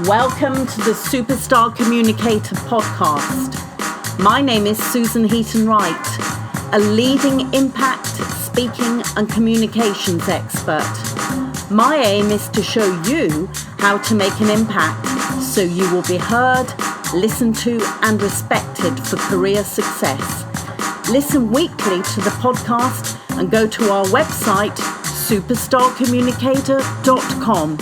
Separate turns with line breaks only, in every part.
Welcome to the Superstar Communicator podcast. My name is Susan Heaton-Wright, a leading impact, speaking and communications expert. My aim is to show you how to make an impact so you will be heard, listened to and respected for career success. Listen weekly to the podcast and go to our website, superstarcommunicator.com.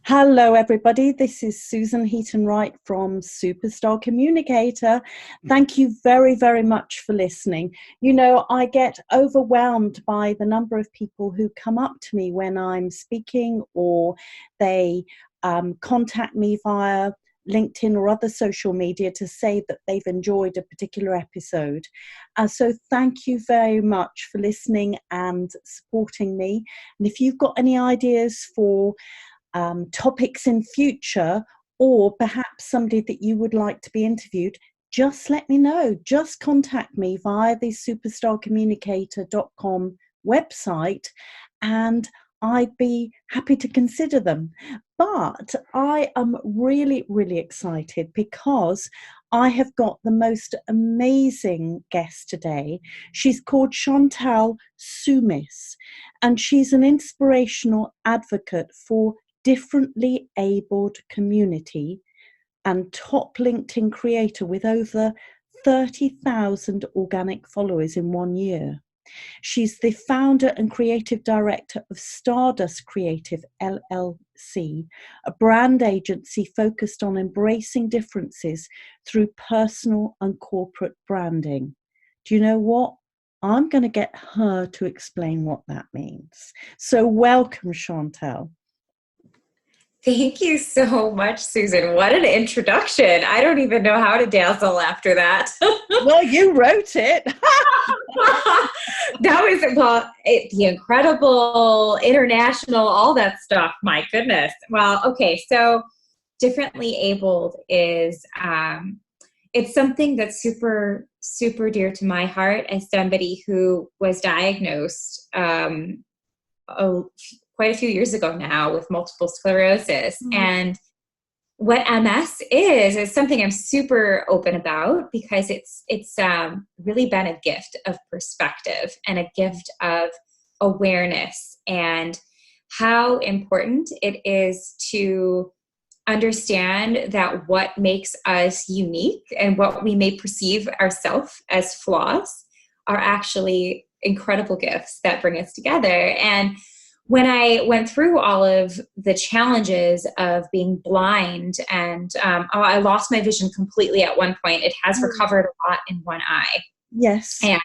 Hello, everybody. This is Susan Heaton-Wright from Superstar Communicator. Thank you very, very much for listening. You know, I get overwhelmed by the number of people who come up to me when I'm speaking, or they contact me via LinkedIn or other social media to say that they've enjoyed a particular episode. So thank you very much for listening and supporting me. And if you've got any ideas for topics in future, or perhaps somebody that you would like to be interviewed, just let me know. Just contact me via the superstarcommunicator.com website and I'd be happy to consider them. But I am really, really excited because I have got the most amazing guest today. She's called Chantelle, and she's an inspirational advocate for differently abled community and top LinkedIn creator with over 30,000 organic followers in 1 year. She's the founder and creative director of Stardust Creative LLC, a brand agency focused on embracing differences through personal and corporate branding. Do you know what? I'm going to get her to explain what that means. So welcome, Chantelle.
Thank you so much, Susan. What an introduction. I don't even know how to dazzle after that.
Well, you wrote it.
That was, the incredible, international, all that stuff. My goodness. Well, okay. So differently abled is, it's something that's super, super dear to my heart as somebody who was diagnosed, quite a few years ago now with multiple sclerosis. Mm-hmm. And what MS is something I'm super open about because it's really been a gift of perspective and a gift of awareness and how important it is to understand that what makes us unique and what we may perceive ourselves as flaws are actually incredible gifts that bring us together. And when I went through all of the challenges of being blind and I lost my vision completely at one point. It has recovered a lot in one eye.
Yes.
And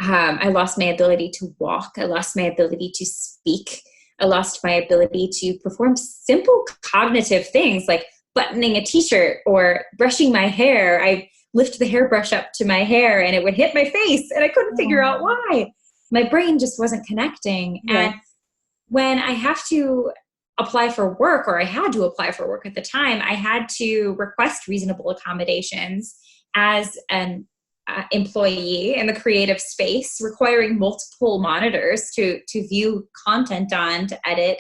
I lost my ability to walk. I lost my ability to speak. I lost my ability to perform simple cognitive things like buttoning a t-shirt or brushing my hair. I lift the hairbrush up to my hair and it would hit my face and I couldn't figure out why. My brain just wasn't connecting. Yeah. And when I have to apply for work, or I had to apply for work at the time, I had to request reasonable accommodations as an employee in the creative space, requiring multiple monitors to view content on, to edit.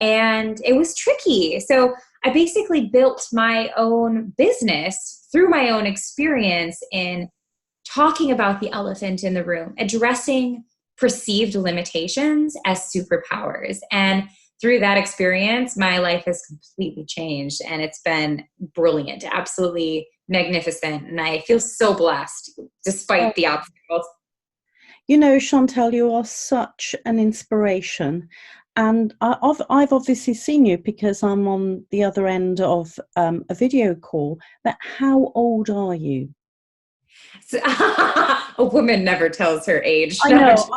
And it was tricky. So I basically built my own business through my own experience in talking about the elephant in the room, addressing perceived limitations as superpowers. And through that experience, my life has completely changed and it's been brilliant, absolutely magnificent. And I feel so blessed despite the obstacles.
You know, Chantelle, you are such an inspiration. And I've obviously seen you because I'm on the other end of a video call. But how old are you?
So, a woman never tells her age.
I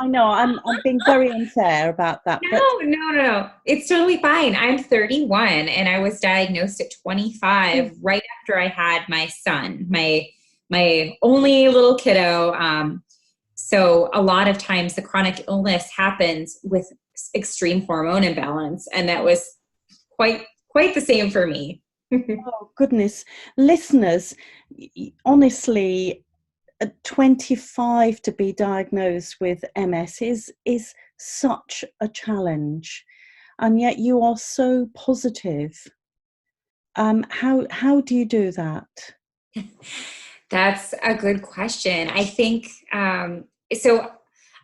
know. I'm being very unfair about that.
No. It's totally fine. I'm 31 and I was diagnosed at 25 right after I had my son, my only little kiddo. So a lot of times the chronic illness happens with extreme hormone imbalance, and that was quite the same for me.
Oh, goodness. Listeners, honestly, at 25 to be diagnosed with MS is such a challenge. and yet you are so positive. How do you do that?
That's a good question. I think so.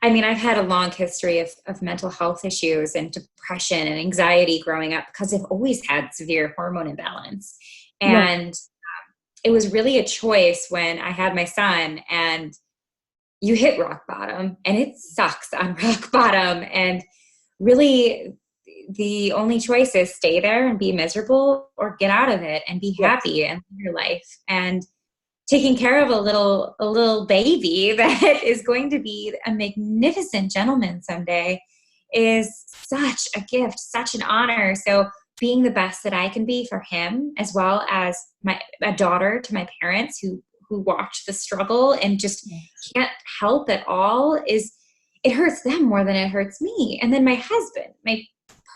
I mean, I've had a long history of mental health issues and depression and anxiety growing up because I've always had severe hormone imbalance.
Right.
And it was really a choice when I had my son, and you hit rock bottom, and it sucks on rock bottom. And really, the only choice is stay there and be miserable, or get out of it and be
Yes.
happy and live your life. And taking care of a little baby that is going to be a magnificent gentleman someday is such a gift, such an honor. So being the best that I can be for him, as well as a daughter to my parents who watch the struggle and just can't help at all, is it hurts them more than it hurts me. And then my husband, my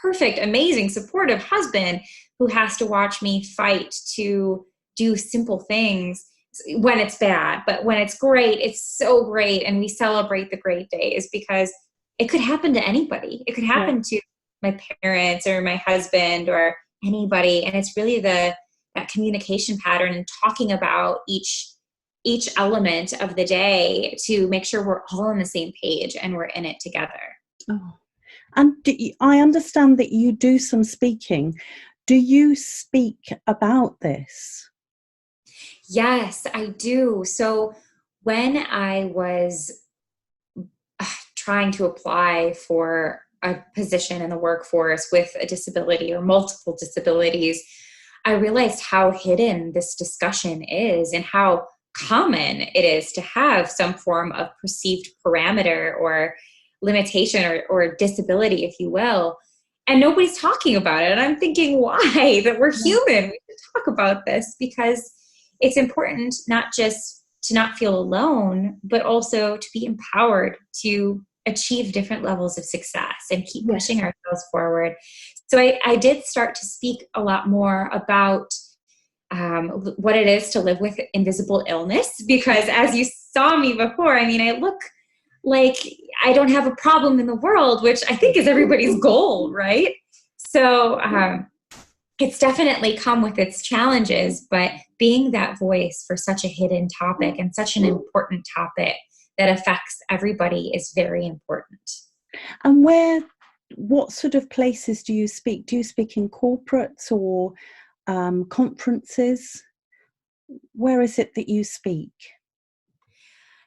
perfect, amazing, supportive husband, who has to watch me fight to do simple things when it's bad, but when it's great, it's so great. And we celebrate the great days because it could happen to anybody. It could
Yeah.
happen to my parents or my husband or anybody. And it's really that communication pattern and talking about each element of the day to make sure we're all on the same page and we're in it together.
Oh. And I understand that you do some speaking. Do you speak about this?
Yes, I do. So when I was trying to apply for a position in the workforce with a disability or multiple disabilities, I realized how hidden this discussion is and how common it is to have some form of perceived parameter or limitation or disability, if you will. And nobody's talking about it. And I'm thinking, why? That we're human. We should talk about this because it's important not just to not feel alone, but also to be empowered to achieve different levels of success and keep pushing ourselves forward. So I did start to speak a lot more about what it is to live with invisible illness, because as you saw me before, I mean, I look like I don't have a problem in the world, which I think is everybody's goal, right? So it's definitely come with its challenges, but being that voice for such a hidden topic and such an important topic that affects everybody is very important.
And what sort of places do you speak? Do you speak in corporates or conferences? Where is it that you speak?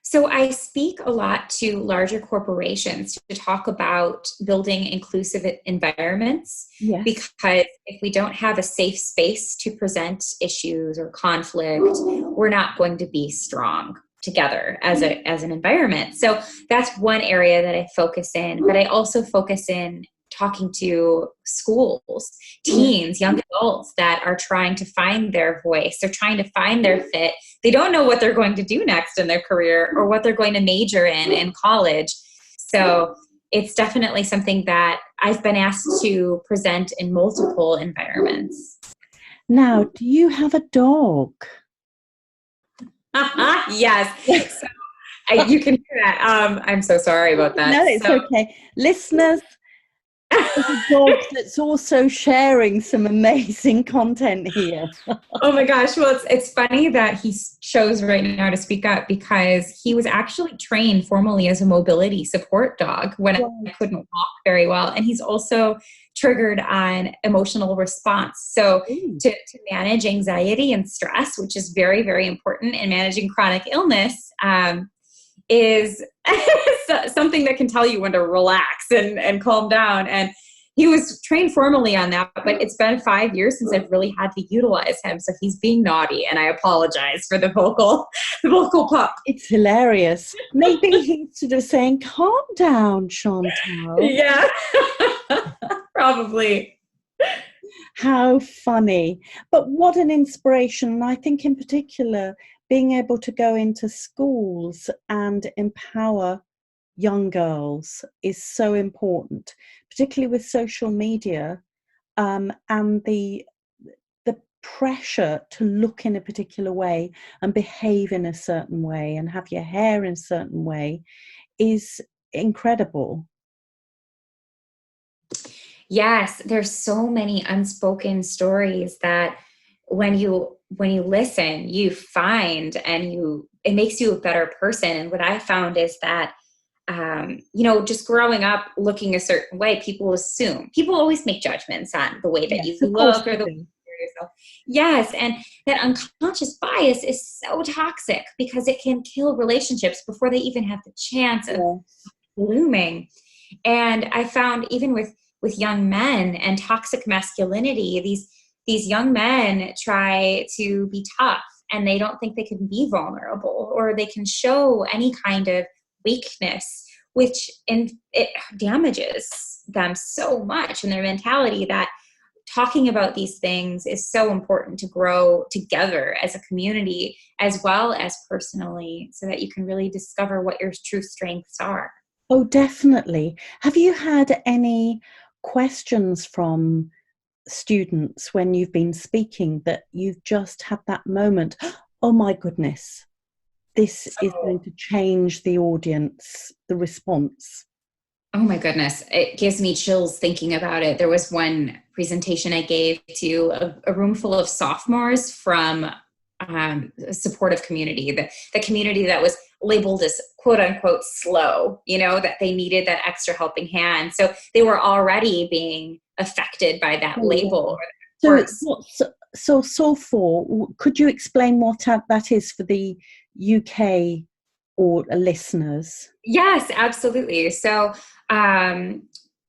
So I speak a lot to larger corporations to talk about building inclusive environments,
Yes.
because if we don't have a safe space to present issues or conflict, we're not going to be strong together as an environment. So that's one area that I focus in, but I also focus in talking to schools, teens, young adults that are trying to find their voice. They're trying to find their fit. They don't know what they're going to do next in their career or what they're going to major in college. So it's definitely something that I've been asked to present in multiple environments.
Now, do you have a dog?
Yes. So, you can hear that. I'm so sorry about that.
No, it's okay. Listeners, there's a dog that's also sharing some amazing content here.
Oh my gosh. Well, it's funny that he chose right now to speak up, because he was actually trained formally as a mobility support dog when I couldn't walk very well. And he's also triggered on emotional response. So to manage anxiety and stress, which is very, very important in managing chronic illness, is something that can tell you when to relax and calm down. And he was trained formally on that, but it's been 5 years since I've really had to utilize him. So he's being naughty, and I apologize for the vocal pup.
It's hilarious. Maybe he's sort of saying, calm down, Chantelle.
Yeah, probably.
How funny. But what an inspiration. And I think in particular, being able to go into schools and empower young girls is so important, particularly with social media and the pressure to look in a particular way and behave in a certain way and have your hair in a certain way is incredible.
Yes, there's so many unspoken stories that when you listen, you find, and it makes you a better person. And what I found is that just growing up looking a certain way, people always make judgments on the way that you
Yes, of course
look or
they
the way
do.
you carry yourself. Yes, and that unconscious bias is so toxic because it can kill relationships before they even have the chance of
Yes.
blooming. And I found even with young men and toxic masculinity, these young men try to be tough, and they don't think they can be vulnerable or they can show any kind of weakness, it damages them so much in their mentality, that talking about these things is so important to grow together as a community as well as personally, so that you can really discover what your true strengths are.
Oh, definitely. Have you had any questions from students when you've been speaking that you've just had that moment? Oh my goodness, this is going to change the audience, the response.
Oh my goodness. It gives me chills thinking about it. There was one presentation I gave to a room full of sophomores from a supportive community, the community that was labeled as quote unquote slow, that they needed that extra helping hand. So they were already being affected by that
Oh,
label
wow.
or that
So,
words.
so for, could you explain what that is for the UK or listeners?
Yes, absolutely. So,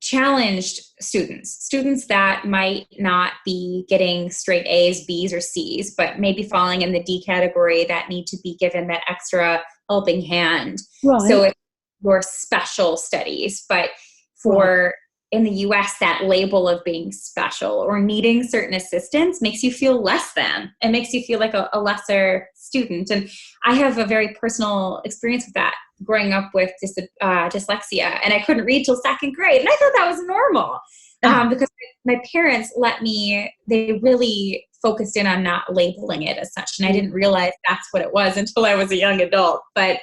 challenged students that might not be getting straight A's, B's, or C's, but maybe falling in the D category, that need to be given that extra helping hand. So
Right,
it's your special studies, but
right.
for in the US, that label of being special or needing certain assistance makes you feel less than. It makes you feel like a lesser student. And I have a very personal experience with that, growing up with dyslexia, and I couldn't read till second grade, and I thought that was normal, because my parents they really focused in on not labeling it as such, and I didn't realize that's what it was until I was a young adult. But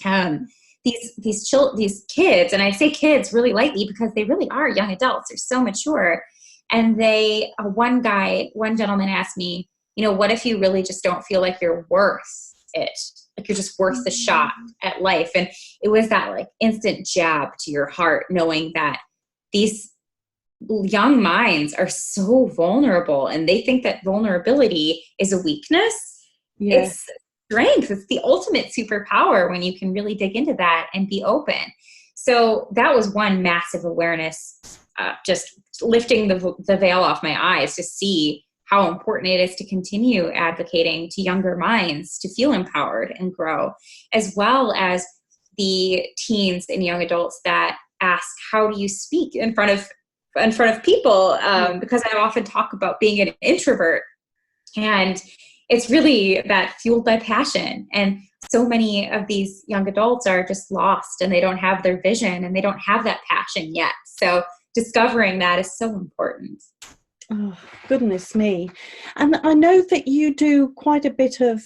um, these kids, and I say kids really lightly because they really are young adults, they're so mature, and one gentleman asked me, what if you really just don't feel like you're worth it, like you're just worth the shot at life? And it was that like instant jab to your heart, knowing that these young minds are so vulnerable, and they think that vulnerability is a weakness.
Yeah.
It's strength. It's the ultimate superpower when you can really dig into that and be open. So that was one massive awareness, just lifting the veil off my eyes to see how important it is to continue advocating to younger minds to feel empowered and grow, as well as the teens and young adults that ask, how do you speak in front of people? Because I often talk about being an introvert, and it's really that fueled by passion. And so many of these young adults are just lost, and they don't have their vision, and they don't have that passion yet. So discovering that is so important.
Oh, goodness me. And I know that you do quite a bit of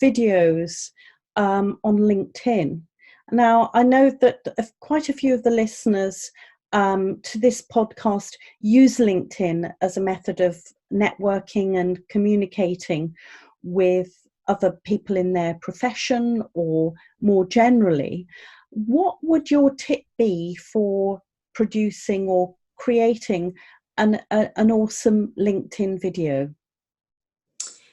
videos on LinkedIn. Now, I know that quite a few of the listeners to this podcast use LinkedIn as a method of networking and communicating with other people in their profession or more generally. What would your tip be for producing or creating an awesome LinkedIn video?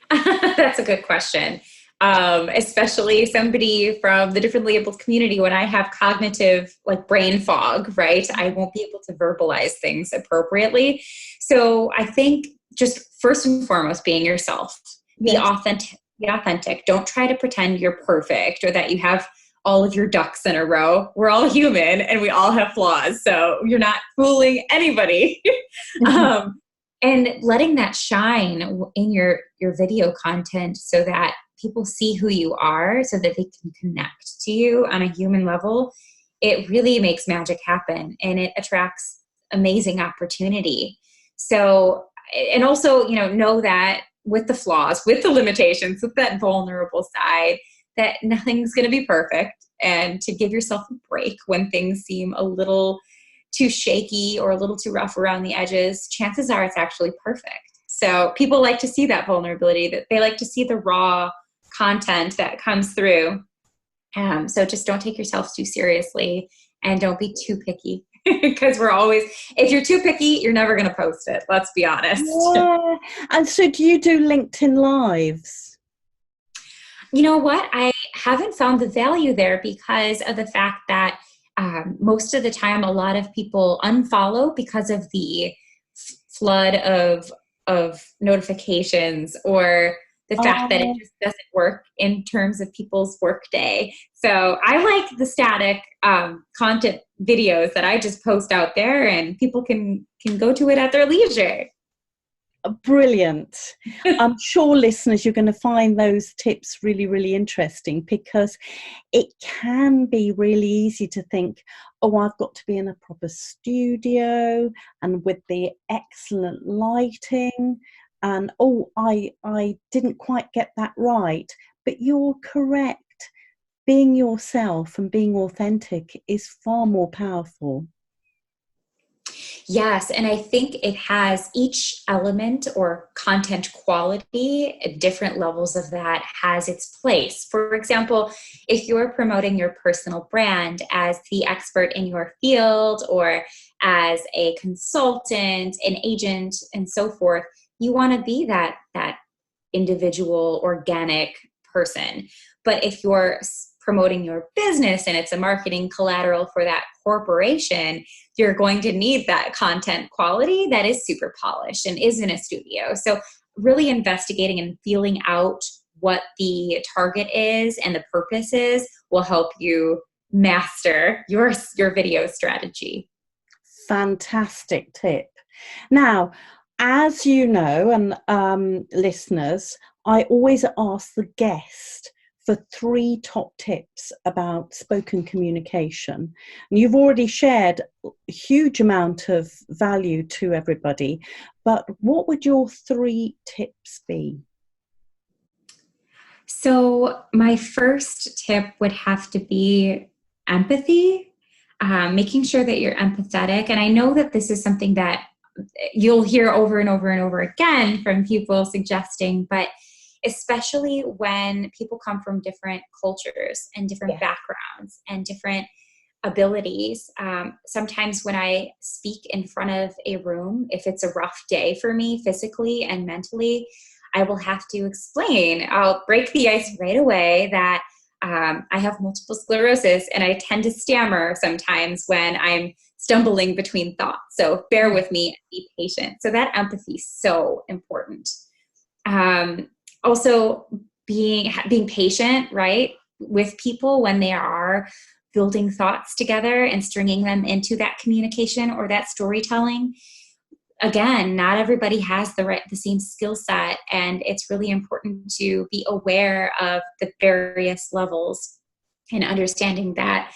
That's a good question. Especially somebody from the differently abled community, when I have cognitive like brain fog, right? I won't be able to verbalize things appropriately. So I think just first and foremost, being yourself, be
Yes.
authentic, be authentic. Don't try to pretend you're perfect or that you have all of your ducks in a row. We're all human and we all have flaws. So you're not fooling anybody. um, and letting that shine in your video content, so that people see who you are, so that they can connect to you on a human level, it really makes magic happen, and it attracts amazing opportunity. So, and also, know that with the flaws, with the limitations, with that vulnerable side, that nothing's going to be perfect, and to give yourself a break when things seem a little too shaky or a little too rough around the edges, chances are it's actually perfect. So people like to see that vulnerability, that they like to see the raw content that comes through. So just don't take yourself too seriously and don't be too picky, because we're always, if you're too picky, you're never going to post it. Let's be honest.
Yeah. And so do you do LinkedIn Lives?
You know what? I haven't found the value there because of the fact that most of the time, a lot of people unfollow because of the flood of notifications, or the fact that it
Oh,
just doesn't work in terms of people's workday. So I like the static content videos that I just post out there, and people can go to it at their leisure.
brilliant. I'm sure, listeners, you're going to find those tips really, really interesting, because it can be really easy to think, oh, I've got to be in a proper studio and with the excellent lighting, and oh, I didn't quite get that right. But you're correct. Being yourself and being authentic is far more powerful.
Yes, and I think it has each element or content quality, at different levels of that, has its place. For example, if you're promoting your personal brand as the expert in your field, or as a consultant, an agent, and so forth, you want to be that individual, organic person. But if you're promoting your business and it's a marketing collateral for that corporation, you're going to need that content quality that is super polished and is in a studio. So really investigating and feeling out what the target is and the purpose is will help you master your video strategy.
Fantastic tip. Now, as you know, and listeners, I always ask the guest for 3 top tips about spoken communication. And you've already shared a huge amount of value to everybody, but what would your 3 tips be?
So my first tip would have to be empathy, making sure that you're empathetic. And I know that this is something that you'll hear over and over and over again from people suggesting, but especially when people come from different cultures and different backgrounds and different abilities. Sometimes when I speak in front of a room, if it's a rough day for me physically and mentally, I will have to explain. I'll break the ice right away that I have multiple sclerosis and I tend to stammer sometimes when I'm stumbling between thoughts. So bear with me and be patient. So that empathy is so important. Also being patient, right, with people when they are building thoughts together and stringing them into that communication or that storytelling. Again, not everybody has the same skill set, and it's really important to be aware of the various levels and understanding that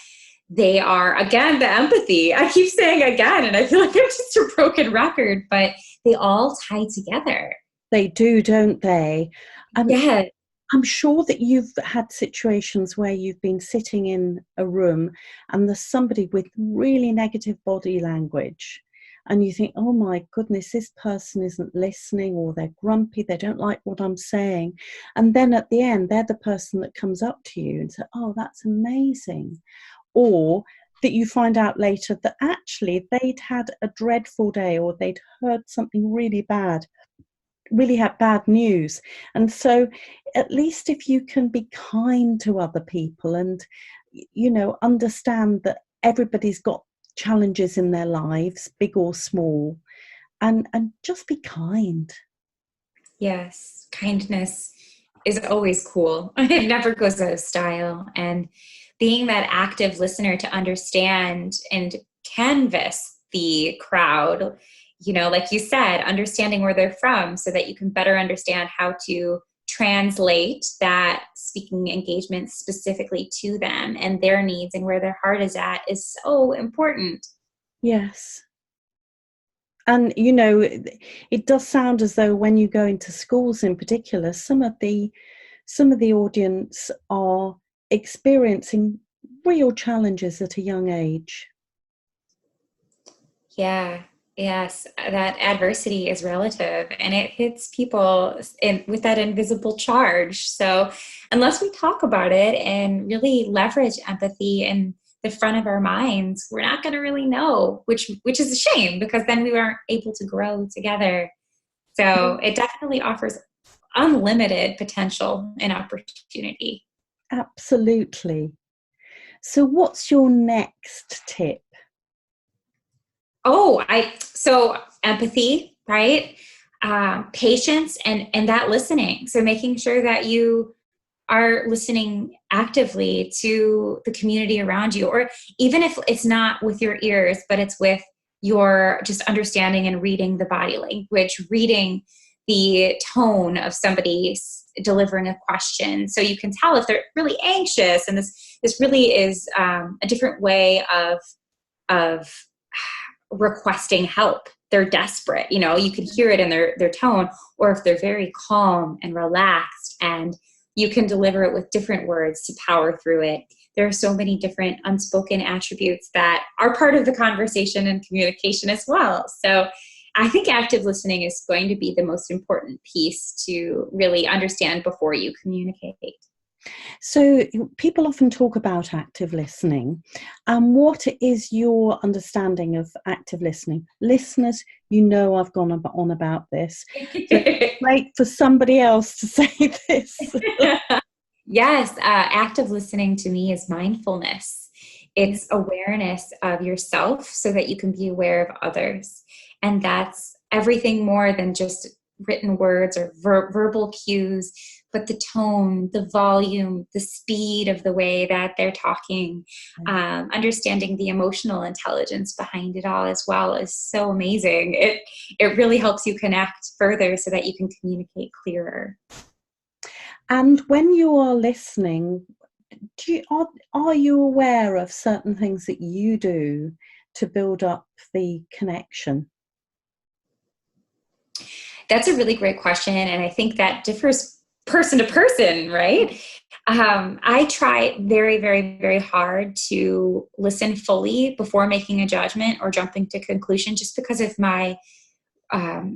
they are, again, the empathy. I keep saying again, and I feel like I'm just a broken record, but they all tie together.
They do, don't they?
Yeah.
I'm sure that you've had situations where you've been sitting in a room and there's somebody with really negative body language, and you think, oh my goodness, this person isn't listening, or they're grumpy, they don't like what I'm saying. And then at the end, they're the person that comes up to you and says, oh, that's amazing. Or that you find out later that actually they'd had a dreadful day, or they'd heard something really bad, really had bad news. And so at least if you can be kind to other people and, you know, understand that everybody's got challenges in their lives, big or small, and just be kind.
Yes, kindness is always cool. It never goes out of style. And being that active listener to understand and canvas the crowd, like you said, understanding where they're from so that you can better understand how to translate that speaking engagement specifically to them and their needs and where their heart is at is so important.
Yes. And, you know, it does sound as though when you go into schools in particular, some of the audience are experiencing real challenges at a young age.
Yeah. Yes. That adversity is relative and it hits people with that invisible charge. So unless we talk about it and really leverage empathy in the front of our minds, we're not going to really know, which is a shame because then we aren't able to grow together. So it definitely offers unlimited potential and opportunity.
Absolutely. So, what's your next tip?
So empathy, right? Patience and that listening. So making sure that you are listening actively to the community around you, or even if it's not with your ears, but it's with your just understanding and reading the body language, reading the tone of somebody delivering a question. So you can tell if they're really anxious. And this really is a different way of requesting help. They're desperate, you can hear it in their tone, or if they're very calm and relaxed, and you can deliver it with different words to power through it. There are so many different unspoken attributes that are part of the conversation and communication as well. So I think active listening is going to be the most important piece to really understand before you communicate.
So, people often talk about active listening. What is your understanding of active listening? Listeners, I've gone on about this. So, wait for somebody else to say this.
Yes, active listening to me is mindfulness. It's awareness of yourself so that you can be aware of others. And that's everything more than just written words or verbal cues, but the tone, the volume, the speed of the way that they're talking, understanding the emotional intelligence behind it all as well is so amazing. It really helps you connect further so that you can communicate clearer.
And when you are listening, are you aware of certain things that you do to build up the connection?
That's a really great question. And I think that differs person to person, right? I try very, very, very hard to listen fully before making a judgment or jumping to conclusion, just because of my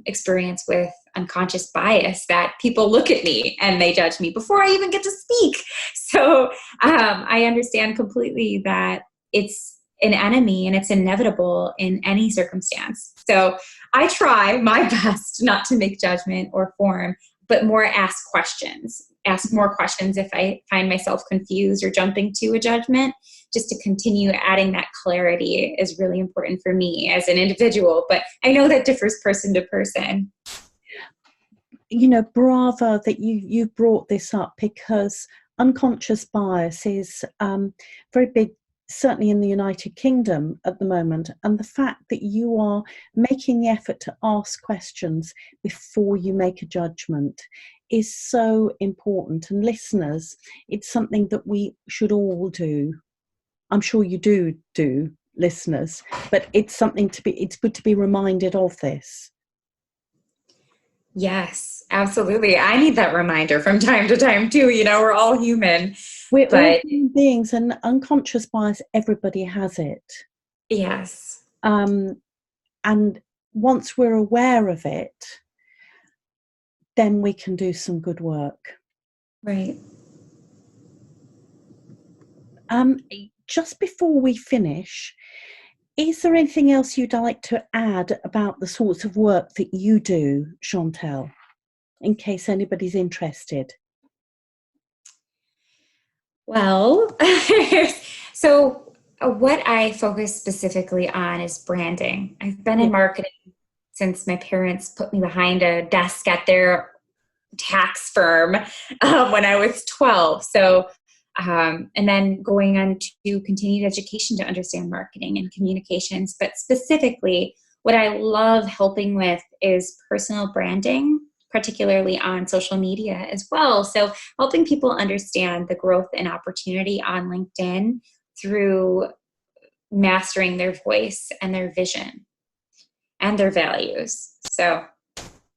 experience with unconscious bias, that people look at me and they judge me before I even get to speak. So I understand completely that it's an enemy and it's inevitable in any circumstance. So I try my best not to make judgment or form, but more ask more questions if I find myself confused or jumping to a judgment. Just to continue adding that clarity is really important for me as an individual, but I know that differs person to person.
Bravo that you brought this up, because unconscious bias is very big, certainly in the United Kingdom at the moment. And the fact that you are making the effort to ask questions before you make a judgment is so important. And listeners, it's something that we should all do. I'm sure you do, listeners, but it's good to be reminded of this.
Yes, absolutely. I need that reminder from time to time too. We're all human.
We're all human beings, and unconscious bias, everybody has it.
Yes.
And once we're aware of it, then we can do some good work.
Right.
Just before we finish, is there anything else you'd like to add about the sorts of work that you do, Chantelle, in case anybody's interested?
Well, so what I focus specifically on is branding. I've been in marketing since my parents put me behind a desk at their tax firm when I was 12. So, and then going on to continued education to understand marketing and communications. But specifically, what I love helping with is personal branding, particularly on social media as well. So helping people understand the growth and opportunity on LinkedIn through mastering their voice and their vision and their values. So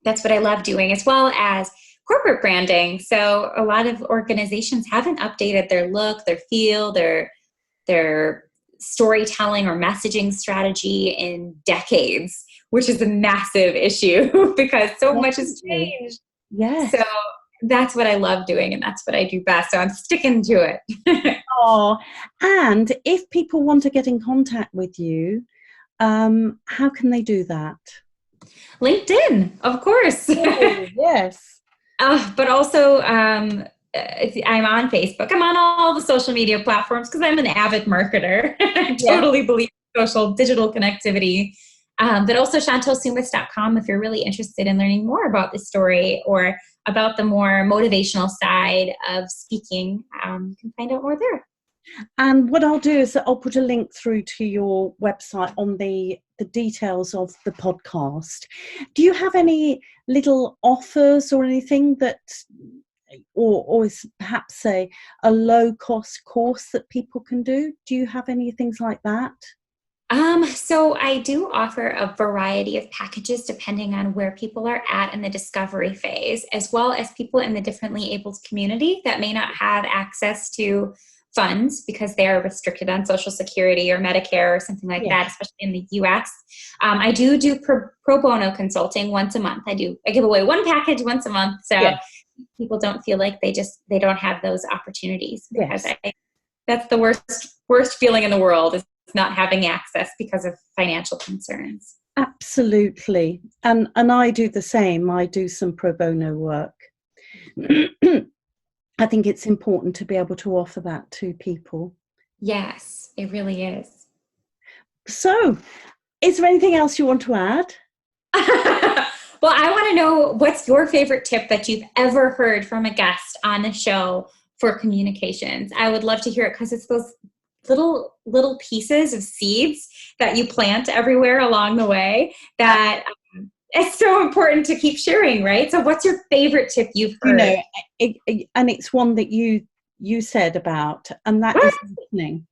that's what I love doing, as well as corporate branding. So a lot of organizations haven't updated their look, their feel, their storytelling or messaging strategy in decades, which is a massive issue because so much has changed.
Yes.
So that's what I love doing, and that's what I do best. So I'm sticking to it.
Oh, and if people want to get in contact with you, how can they do that?
LinkedIn, of course.
Oh, yes.
But also, I'm on Facebook. I'm on all the social media platforms because I'm an avid marketer. I totally believe in social digital connectivity. But also ChantelleSumis.com if you're really interested in learning more about this story or about the more motivational side of speaking. You can find out more there.
And what I'll do is that I'll put a link through to your website on the details of the podcast. Do you have any little offers or anything that, or is perhaps a low cost course that people can do? Do you have any things like that?
So I do offer a variety of packages depending on where people are at in the discovery phase, as well as people in the differently abled community that may not have access to funds because they are restricted on Social Security or Medicare or something like that, especially in the US. I do pro bono consulting once a month. I give away one package once a month. So people don't feel like they don't have those opportunities because that's the worst feeling in the world is not having access because of financial concerns.
Absolutely. And I do the same. I do some pro bono work. I think it's important to be able to offer that to people.
Yes, it really is.
So, is there anything else you want to add?
Well, I want to know what's your favorite tip that you've ever heard from a guest on the show for communications. I would love to hear it because it's those little pieces of seeds that you plant everywhere along the way that it's so important to keep sharing, right? So what's your favorite tip you've heard?
And it's one that you said about, and that is listening,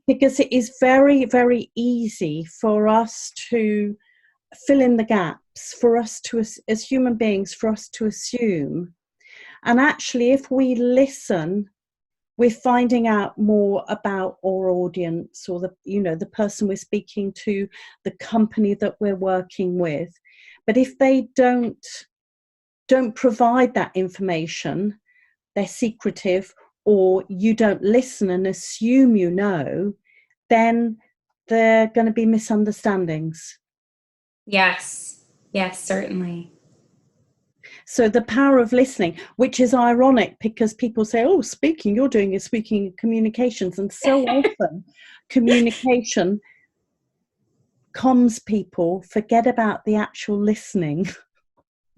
because it is very, very easy for us to fill in the gaps, for us to, as human beings, for us to assume. And actually, if we listen, we're finding out more about our audience or the person we're speaking to, the company that we're working with. But if they don't provide that information, they're secretive, or you don't listen and assume you know, then there are going to be misunderstandings.
Yes, certainly.
So the power of listening, which is ironic because people say, oh, you're doing speaking communications. And so often communication comms people forget about the actual listening.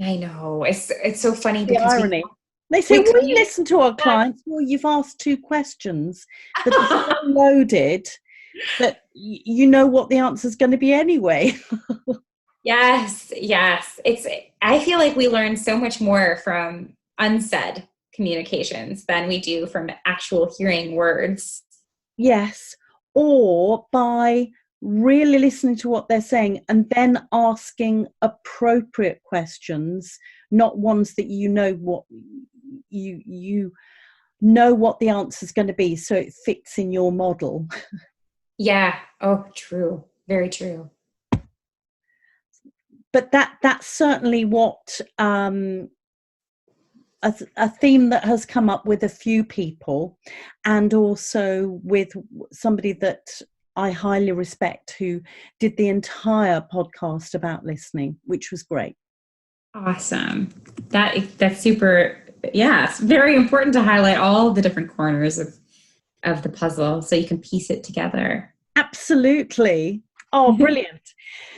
I know. It's so funny
The
because
irony. They say, we listen to our clients. Well, you've asked 2 questions that are so loaded that you know what the answer is going to be anyway.
Yes. I feel like we learn so much more from unsaid communications than we do from actual hearing words.
Yes. Or by really listening to what they're saying and then asking appropriate questions, not ones that you know what you know what the answer is going to be, so it fits in your model.
Yeah. Oh, true. Very true.
But that's certainly what a theme that has come up with a few people, and also with somebody that I highly respect who did the entire podcast about listening, which was great.
Awesome. That's super. Yeah, it's very important to highlight all the different corners of the puzzle so you can piece it together.
Absolutely. Oh, brilliant.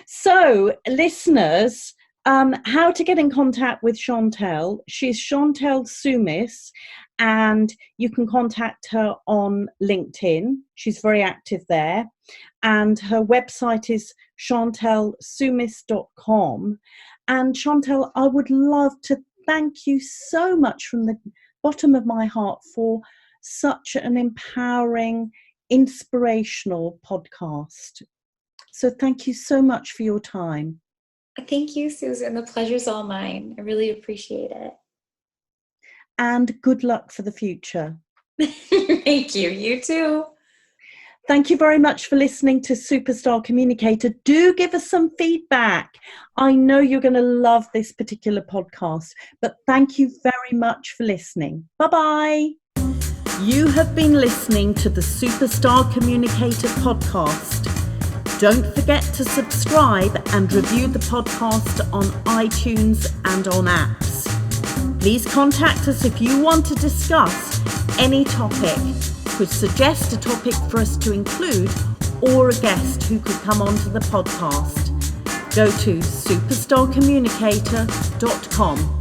So, listeners, how to get in contact with Chantelle. She's Chantelle Sumis, and you can contact her on LinkedIn. She's very active there. And her website is chantellesumis.com. And Chantelle, I would love to thank you so much from the bottom of my heart for such an empowering, inspirational podcast. So thank you so much for your time.
Thank you, Susan. The pleasure's all mine. I really appreciate it.
And good luck for the future.
Thank you. You too.
Thank you very much for listening to Superstar Communicator. Do give us some feedback. I know you're going to love this particular podcast, but thank you very much for listening. Bye-bye. You have been listening to the Superstar Communicator podcast. Don't forget to subscribe and review the podcast on iTunes and on apps. Please contact us if you want to discuss any topic, could suggest a topic for us to include, or a guest who could come onto the podcast. Go to superstarcommunicator.com.